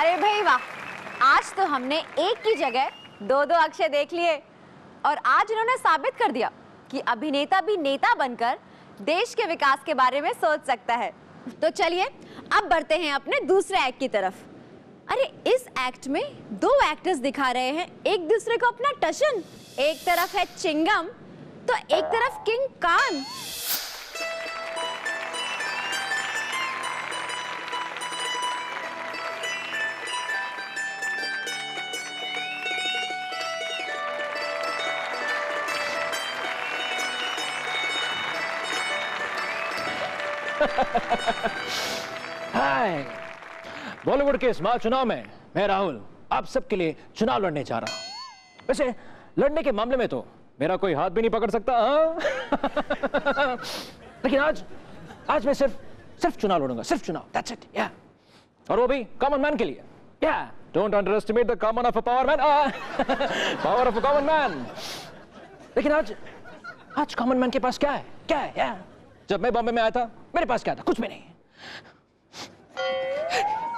अरे भाई वाह, आज तो हमने एक की जगह दो दो अक्षय देख लिए और आज इन्होंने साबित कर दिया कि अभिनेता भी नेता बनकर देश के विकास के बारे में सोच सकता है। तो चलिए अब बढ़ते हैं अपने दूसरे एक्ट की तरफ। अरे इस एक्ट में दो एक्टर्स दिखा रहे हैं एक दूसरे को अपना टशन। एक तरफ है चिंगम तो एक तरफ किंग कान। हाय, बॉलीवुड के इस महाचुनाव में मैं राहुल आप सबके लिए चुनाव लड़ने जा रहा हूं। वैसे लड़ने के मामले में तो मेरा कोई हाथ भी नहीं पकड़ सकता लेकिन आज मैं सिर्फ चुनाव लड़ूंगा, सिर्फ चुनाव, दैट्स इट, या। और वो भी कॉमन मैन के लिए, या। Don't underestimate the common of a power man, power of a common man. लेकिन आज कॉमन मैन के पास क्या है, या। जब मैं बॉम्बे में आया था मेरे पास क्या था, कुछ भी नहीं।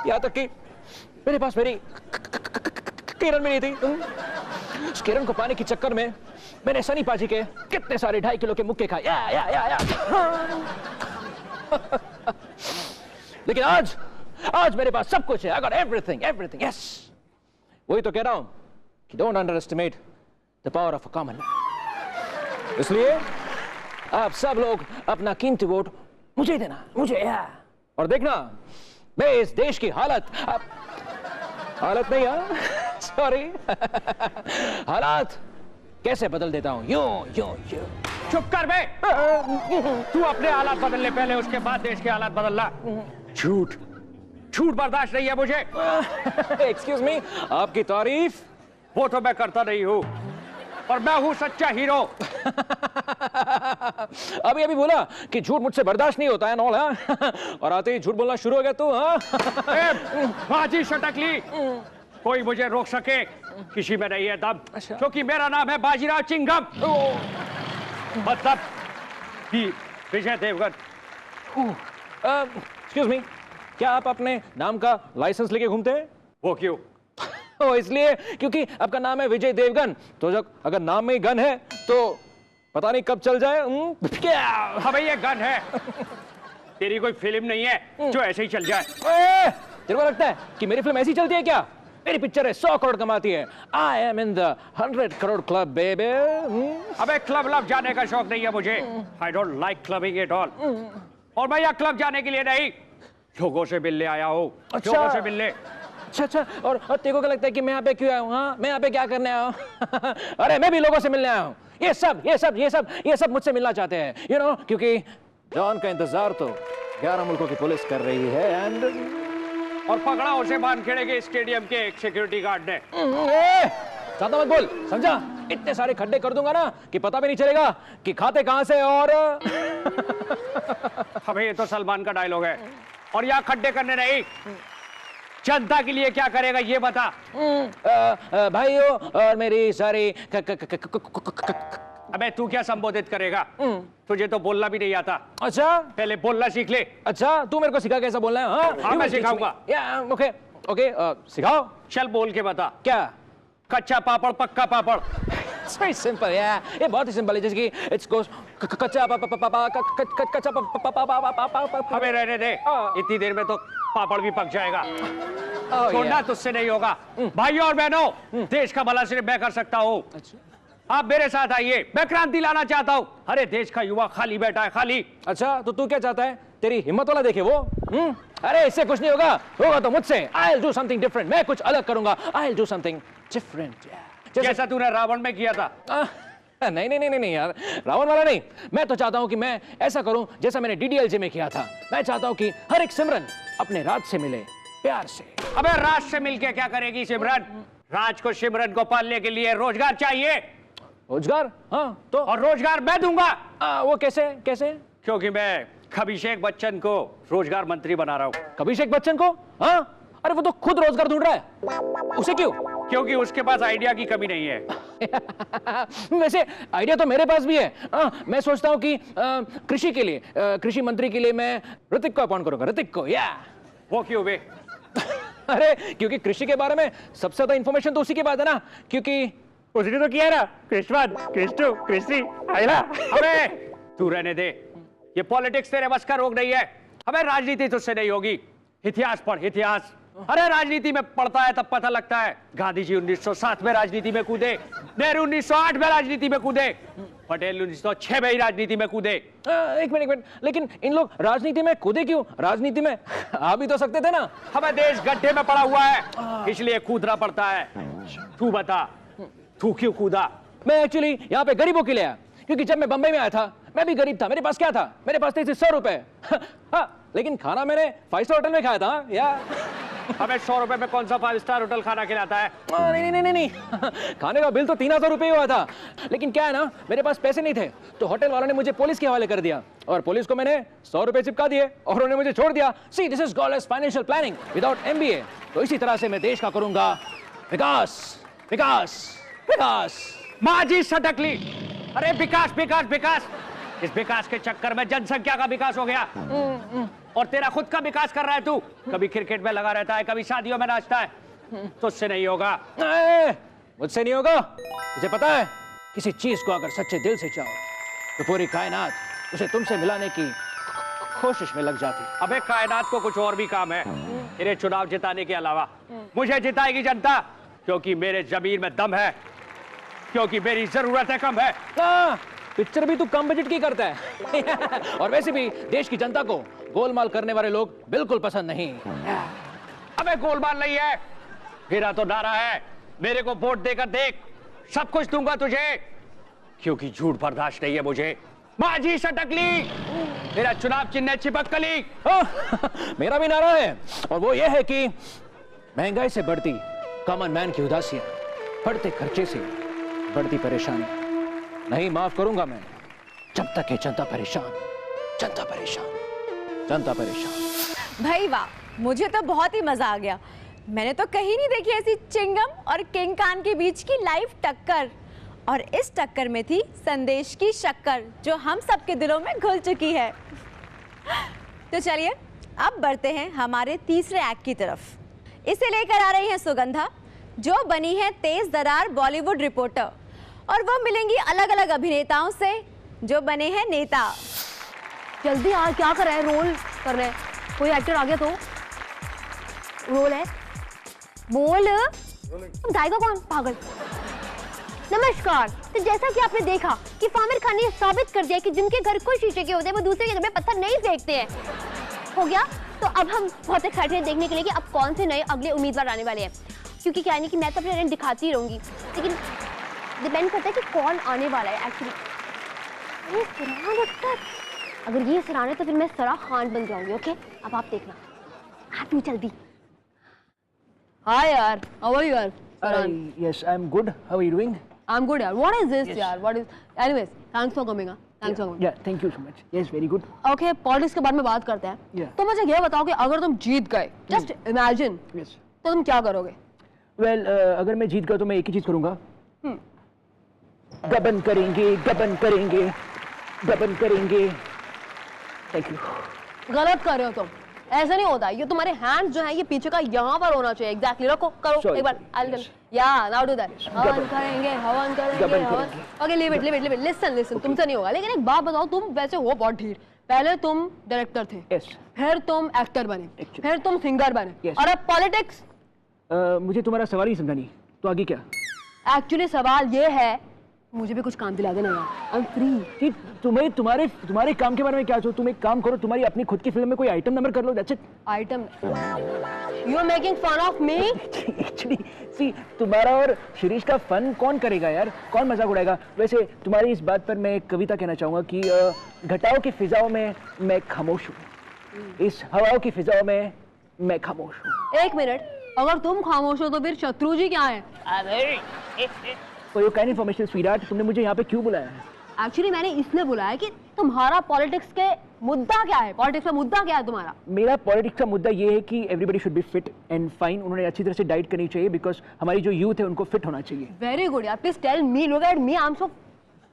यहां तक कि मेरे पास मेरी किरण भी नहीं थी। उस किरण को पाने के चक्कर में मैंने सनी पाजी के कितने सारे 2.5 किलो के मुक्के खाए, या। लेकिन आज मेरे पास सब कुछ है। I got everything, yes। वही तो कह रहा हूं कि don't underestimate the power of a common man। इसलिए आप सब लोग अपना कीमती वोट मुझे देना, मुझे, या। और देखना मैं इस देश की हालत नहीं, सॉरी हालात कैसे बदल देता हूं, यूं। चुप कर बे। तू अपने हालात बदलने पहले, उसके बाद देश के हालात बदलना। झूठ बर्दाश्त नहीं है मुझे। एक्सक्यूज मी, आपकी तारीफ वो तो मैं करता नहीं हूं, और मैं हूं सच्चा हीरो। अभी बोला कि झूठ मुझसे बर्दाश्त नहीं होता है, नॉल, हाँ? और आते ही झूठ बोलना शुरू हो गया तू, हाँ? बाजी शटकली, कोई मुझे रोक सके किसी में नहीं है दम। अच्छा। क्योंकि मेरा नाम है बाजीराव चिंगम, मतलब कि विजय देवगन। एक्सक्यूज मी, क्या आप अपने नाम का लाइसेंस लेके घूमते हैं? वो क्यों? इसलिए क्योंकि आपका नाम है विजय देवगन, तो जब अगर नाम में गन है तो पता नहीं कब चल जाए। क्या? हाँ भाई, ये गन है। तेरी कोई फिल्म नहीं है जो ऐसे ही चल जाए। तेरे को लगता है कि मेरी फिल्म ऐसी चलती है क्या? मेरी पिक्चर है 100 करोड़ कमाती है। I am in the 100 crore club baby. अबे क्लब लब जाने का शौक नहीं है मुझे। I don't like clubbing at all. और मैं यहाँ क्लब जाने के लिए नहीं, लोगों से मिलने आया हूँ। अच्छा। लोगों से मिलने। अच्छा, और तेरे को क्या लगता है कि मैं यहाँ पे क्यों आया हूँ? हाँ, मैं यहाँ पे क्या करने आया हूँ? अरे मैं भी लोगों से मिलने आया हूँ। ये सब मुझसे मिलना चाहते हैं, यू नो, क्योंकि जॉन का इंतजार तो 11 मुल्कों की पुलिस कर रही है। एंड और पकड़ा उसे बानखेड़े के स्टेडियम के एक सिक्योरिटी गार्ड ने। ज्यादा मत बोल, समझा? इतने सारे खड्डे कर दूंगा ना कि पता भी नहीं चलेगा कि खाते कहां से। और अबे ये तो सलमान का डायलॉग है। और यहाँ खड्डे करने नहीं, जनता के लिए क्या करेगा ये बता। भाइयों और मेरी सारी अबे तू क्या संबोधित करेगा? तुझे तो बोलना भी नहीं आता। अच्छा, पहले बोलना सीख ले। अच्छा, तू मेरे को सिखा कैसा बोलना है? हाँ, मैं सिखाऊंगा। ओके, सिखाओ। चल बोल के बता। क्या? कच्चा पापड़ पक्का पापड़। वेरी सिंपल, ये बहुत ही सिंपल है। जैसे कि इट्स गोस कच्चा हमें रहने दे, इतनी देर में तो पापड़ भी पक जाएगा। छोड़ना तुझसे नहीं होगा। भाइयों और बहनों, देश का भला सिर्फ मैं कर सकता हूँ। आप मेरे साथ आइए, मैं क्रांति लाना चाहता हूँ। अरे देश का युवा खाली बैठा है, खाली। अच्छा, तो तू क्या चाहता है? तेरी हिम्मत वाला देखे वो। अरे इससे कुछ नहीं होगा तो मुझसे। I'll do something different, मैं कुछ अलग करूंगा। I'll do something different, जैसा तूने रावण में किया था। नहीं यार, रावण वाला नहीं। मैं तो चाहता हूं कि मैं ऐसा करूं जैसा मैंने DDLJ में किया था। मैं चाहता हूं कि हर एक सिमरन अपने राज से मिले, प्यार से। अबे राज से मिलके क्या करेगी सिमरन? राज को सिमरन को पालने के लिए रोजगार चाहिए। रोजगार? हाँ, तो? और रोजगार मैं दूंगा। वो कैसे? क्योंकि मैं अभिषेक बच्चन को रोजगार मंत्री बना रहा हूँ। अभिषेक बच्चन को? हाँ, अरे वो तो खुद रोजगार ढूंढ रहा है, उसे क्यों? क्योंकि उसके पास आइडिया की कमी नहीं है। वैसे आइडिया तो मेरे पास भी है। मैं सोचता हूँ कि कृषि के लिए, कृषि मंत्री के लिए मैं ऋतिक को अपॉइंट करूंगा। ऋतिक को, या। वो क्यों बे? अरे क्योंकि कृषि के बारे में सबसे ज्यादा इंफॉर्मेशन तो उसी के पास है ना, क्योंकि उसने तो किया ना, कृष्णवाद, कृष्णु, कृषि, आइला। अबे तू रहने दे, ये पॉलिटिक्स तेरे बस का रोग नहीं है। हमें राजनीति तुझसे नहीं होगी। इतिहास पढ़, इतिहास। अरे राजनीति में पढ़ता है तब पता लगता है। गांधी जी 1907 में राजनीति में कूदे, नेहरू 1908 में राजनीति में कूदे, पटेल 1906 में ही राजनीति में कूदे। एक मिनट, लेकिन इन लोग राजनीति में कूदे क्यों? राजनीति में आ भी तो सकते थे ना। हमें देश गड्ढे में पड़ा हुआ है, इसलिए कूदना पड़ता है। तू बता, तू क्यों कूदा? मैं एक्चुअली यहाँ पे गरीबों के लिए आया, क्योंकि जब मैं बंबई में आया था मैं भी गरीब था। मेरे पास क्या था? मेरे पास थे 100 रुपए। हाँ, लेकिन खाना मैंने 5 स्टार होटल में खाया था। या हमें 100 रुपए में कौन सा 5 स्टार होटल खाना खिलाता है? नहीं खाने का बिल तो 3000 रुपए हुआ था। लेकिन क्या है ना, मेरे पास पैसे नहीं थे, तो होटल वालों ने मुझे पुलिस के हवाले कर दिया और पुलिस को मैंने 100 रुपए चिपका दिए और उन्होंने मुझे छोड़ दिया। See, this is called as financial planning without MBA। तो इसी तरह से मैं देश का करूंगा विकास, विकास, विकास। माँ जी सटकली। अरे विकास, विकास, विकास। इस विकास के चक्कर में जनसंख्या का विकास हो गया और तेरा खुद का विकास कर रहा है तू। कभी क्रिकेट में लगा रहता है, कभी शादियों में नाचता है। तुझसे नहीं होगा। मुझसे नहीं होगा। मुझे पता है, किसी चीज को अगर सच्चे दिल से चाहो तो पूरी कायनात उसे तुमसे मिलाने की कोशिश में लग जाती। अबे कायनात को कुछ और भी काम है इन्हें चुनाव जिताने के अलावा। मुझे जिताएगी जनता, क्योंकि मेरे जमीन में दम है, क्योंकि मेरी जरूरतें कम है। पिक्चर भी तू कम बजट की करता है। और वैसे भी देश की जनता को गोलमाल करने वाले लोग बिल्कुल पसंद नहीं। अबे गोलमाल नहीं है, मेरा तो नारा है, मेरे को वोट देकर देख, सब कुछ दूंगा तुझे, क्योंकि झूठ बर्दाश्त नहीं है मुझे। माँ जी सटकली। मेरा चुनाव चिन्ह चिपकली। मेरा भी नारा है, और वो ये है कि महंगाई से बढ़ती कॉमन मैन की उदासियां, बढ़ते खर्चे से बढ़ती परेशानी नहीं माफ करूंगा मैं, जब तक ये जनता परेशान, जनता परेशान, जनता परेशान। भाई वाह, मुझे तो बहुत ही मजा आ गया। मैंने तो कहीं नहीं देखी ऐसी चिंगम और किंग खान के बीच की लाइव टक्कर। और इस टक्कर में थी संदेश की शक्कर, जो हम सबके दिलों में घुल चुकी है। तो चलिए अब बढ़ते हैं हमारे तीसरे एक्ट की तरफ। इसे लेकर आ रही हैं सुगंधा, जो बनी है तेज दरार बॉलीवुड रिपोर्टर, और वो मिलेंगी अलग अलग अभिनेताओं से जो बने हैं नेता। जल्दी यार, क्या कर रहे हैं? रोल कर रहे हैं, कोई एक्टर आ गया तो रोल है, बोल। तुम गाएगा कौन पागल? नमस्कार। तो जैसा कि आपने देखा कि आमिर खान ने साबित कर दिया कि जिनके घर कोई शीशे के होते हैं वो दूसरे के घर में पत्थर नहीं फेंकते हैं। हो गया। तो अब हम बहुत एक्साइटेड हैं देखने के लिए कि अब कौन से नए अगले उम्मीदवार आने वाले हैं, क्योंकि क्या है कि मैं तो अपने रन दिखाती रहूंगी, लेकिन डिपेंड करता है कि कौन आने वाला है एक्चुअली। ये फरहान अख्तर, अगर ये फरहान है तो फिर मैं सरा खान बन जाऊंगी। ओके, अब आप देखना। हाँ तू जल्दी। हाय यार, हाउ आर यू यार? Yes, I'm good. How are you doing? I'm good यार। What is this यार? What is? Anyways, thanks for coming. Thanks for coming. Yeah, thank you so much. Yes, very good. Okay, politics के बारे में बात करते हैं। Yeah. तो मुझे ये बताओ कि अगर तुम जीत गए, just imagine, Yes. तो तुम क्या करोगे? Well, अगर मैं जीत गया तो मैं एक ही चीज करूंगा। गबन करेंगे, गबन करेंगे, गबन करेंगे। Thank you. गलत कर रहे हो तुम, ऐसा नहीं होता। ये तुम्हारे हैंड जो है ये पीछे का यहाँ पर होना चाहिए। एग्जैक्टली रखो, करो Sorry, एक बार। sorry, या नाउ डू दैट। हवन करेंगे, हवन करेंगे, हवन। Okay, leave it. लिसन, तुमसे नहीं होगा। लेकिन एक बात बताओ, तुम वैसे हो बहुत ढीठ। पहले तुम डायरेक्टर थे, Yes. फिर तुम एक्टर बने, Actually. फिर तुम सिंगर बने, Yes. और अब पॉलिटिक्स। मुझे तुम्हारा सवाल ही समझा नहीं, तो आगे क्या? एक्चुअली सवाल ये है, मुझे भी कुछ काम दिला देना यार। I am free. तुम्हें तुम्हारे काम के बारे में क्या चाहिए? तुम एक काम करो, तुम्हारी अपनी खुद की फिल्म में कोई आइटम नंबर कर लो। That's it. Item? You are making fun of me? Actually see, तुम्हारा और शिरीष का फन कौन करेगा यार? कौन मजाक उड़ाएगा? वैसे तुम्हारी इस बात पर मैं एक कविता कहना चाहूंगा कि घटाओं की फिजाओं में मैं खामोश हूँ, इस हवाओं की फिजाओं में मैं खामोश हूँ। एक मिनट, अगर तुम खामोश हो तो फिर शत्रु जी क्या है? For your kind information, sweetheart, तुमने मुझे यहाँ पे क्यों बुलाया है? एक्चुअली मैंने इसलिए बुलाया कि तुम्हारा पॉलिटिक्स के मुद्दा क्या है? पॉलिटिक्स का मुद्दा क्या है तुम्हारा? मेरा पॉलिटिक्स का मुद्दा ये है कि everybody should be fit and fine. उन्होंने अच्छी तरह से डाइट करनी चाहिए, बिकॉज हमारी जो यूथ है उनको फिट होना चाहिए। वेरी गुड यार, please tell me, look at me, I am so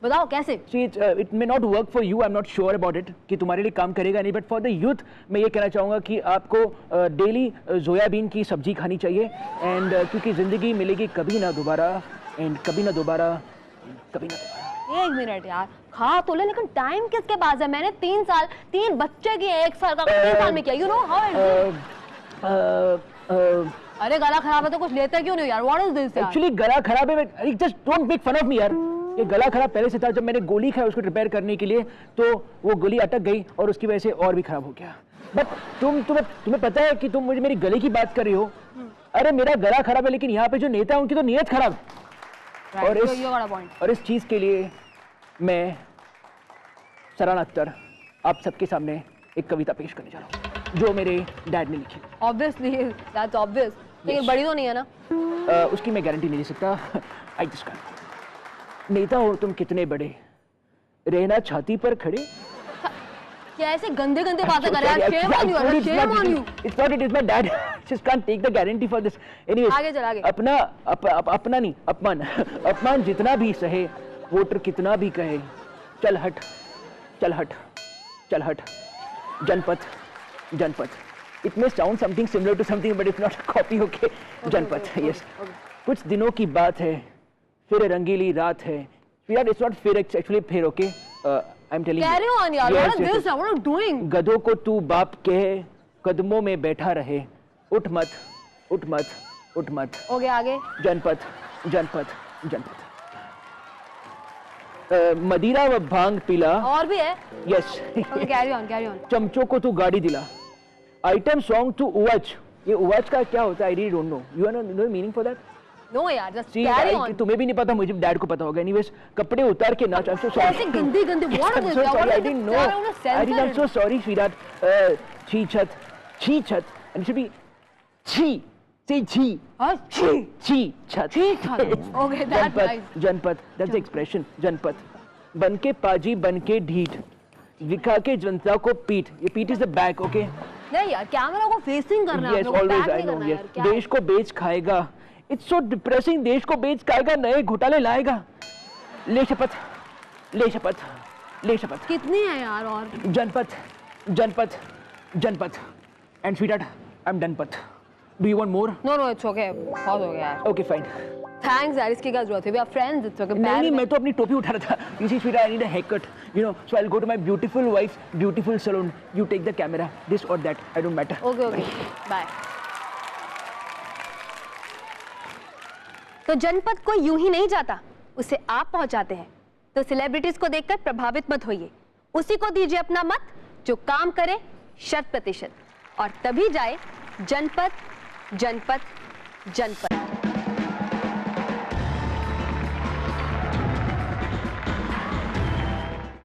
बताओ कैसे? See, it may not work for you. I'm not sure about it कि तुम्हारे लिए काम करेगा नहीं, but for the youth मैं ये कहना चाहूँगा कि आपको डेली सोयाबीन की सब्जी खानी चाहिए एंड क्योंकि ज़िंदगी मिलेगी कभी ना दोबारा एंड कभी ना दोबारा, कभी ना दोबारा। 1 मिनट यार, खा तो ले, लेकिन टाइम किसके पास है? मैंने 3 साल 3 बच्चे की 1 साल का 3 साल में किया, यू नो हाउ। अरे गला खराब है तो कुछ लेते क्यों नहीं यार? व्हाट इज दिस यार? एक्चुअली गला खराब है, just don't make fun of me यार। ये गला खराब पहले से था, जब मैंने गोली खाई उसको रिपेयर करने के लिए तो वो गोली अटक गई और उसकी वजह से और भी खराब हो गया। बट तुम्हें पता है कि तुम मुझे मेरी गले की बात कर रही हो। अरे मेरा गला खराब है लेकिन यहाँ पे जो नेता है उनकी तो नीयत खराब है। और इस चीज के लिए मैं सराहना अख्तर आप सबके सामने एक कविता पेश करने जा रहा हूँ जो मेरे डैड ने लिखी। ऑब्वियसली दैट्स ऑब्वियस, लेकिन बड़ी तो नहीं है ना? उसकी मैं गारंटी नहीं दे सकता। I just can't. नेता हो तुम कितने बड़े, रहना छाती पर खड़े। क्या ऐसे गंदे गंदे बातें कर रहे हैं? Shame on you, shame on you. It's not it is my dad. Just can't take the guarantee for this. Anyways, आगे चल आगे। अपना नहीं अपमान जितना भी सहे, वोटर कितना भी कहे, चल हट चल हट चल हट, जनपद। It may sound something similar to something, but it's not a copy, okay? जनपद, yes. कुछ दिनों की बात है, फिर रंगीली रात है। It's not फिर, it's actually फिर, okay? I'm telling you. Carry on यार, what is this? What are you doing? गधों को तू बाप कहे, कदमों में बैठा रहे, उठ मत। हो गया आगे। जनपद। मदिरा व भांग पिला। और भी है? Yes. Okay, carry on. चमचों को तू गाड़ी दिला। आइटम सॉन्ग टू उवाच। ये उवाच का क्या होता है? I really don't know. You know the meaning for that? No यार, just carry on. तुम्हें भी नहीं पता, मुझे डैड को पता होगा। Anyways, कपड़े उतार के नाच। I'm so sorry. ऐसे गंदे what is this? I didn't know. I'm so sorry, sweetheart. छी छत. And it should be छी. Say छी. छी छत. Okay, that's nice. जनपद. That's the expression. जनपद. बन के पाजी, बन के ढीठ, दिखा के जनता को पीठ. ये पीठ is the back, okay? नहीं यार, कैमरा को फेसिंग करना है। Yes, always I know. Yes. देश को बेच खाएगा। It's so depressing. देश को बेच खाएगा, नए घोटाले लाएगा। ले शपथ। कितनी है यार? और जनपद. And sweetheart, I'm done पथ. Do you want more? No, it's okay. बहुत हो गया यार। Okay, fine. Thanks यार, इसकी क्या जरूरत है? We are friends. It's okay. नहीं, मैं तो अपनी टोपी उठा रहा था। You see, sweetheart, I need a haircut. You know, so I'll go to my beautiful wife's beautiful salon. You take the camera, this or that. I don't matter. Okay. Bye. तो जनपद को यूं ही नहीं जाता, उसे आप पहुंचाते हैं। तो सेलिब्रिटीज को देखकर प्रभावित मत होइए, उसी को दीजिए अपना मत जो काम करे 100%, और तभी जाए जनपद।